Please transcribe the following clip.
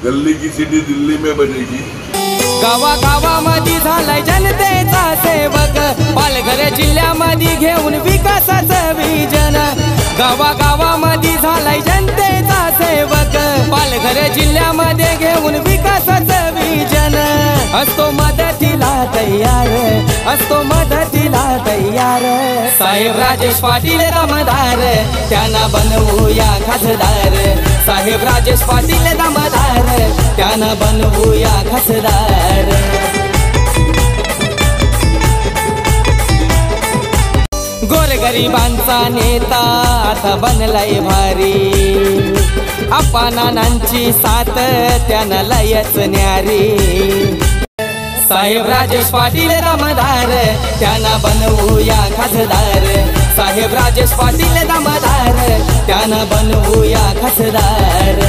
गल्ली की सिटी दिल्ली में बजेगी। गावा गावामध्ये झालाय जनतेचा सेवक, पालघर जिल्ह्यामध्ये घेऊन विकासाचं विजन। गावा गावामध्ये झालाय जनतेचा सेवक, पालघर जिल्ह्यामध्ये घेऊन विकासाचं विजन। असतो मदतीला तयार, असतो मदतीला तयार। साहेब राजेश पाटील दमदार, त्यांना बनवूया खासदार। साहेब राजेश पाटील दमदार, त्यांना बनवूया खासदार। गोरगरिबांचा नेता आता बनलाय भारी, अप्पानानांची साथ त्यांना लयच न्यारी। साहेब राजेश पाटील दमदार, त्यांना बनवूया खासदार। साहेब राजेश पाटील दमदार, त्यांना बनवूया खासदार।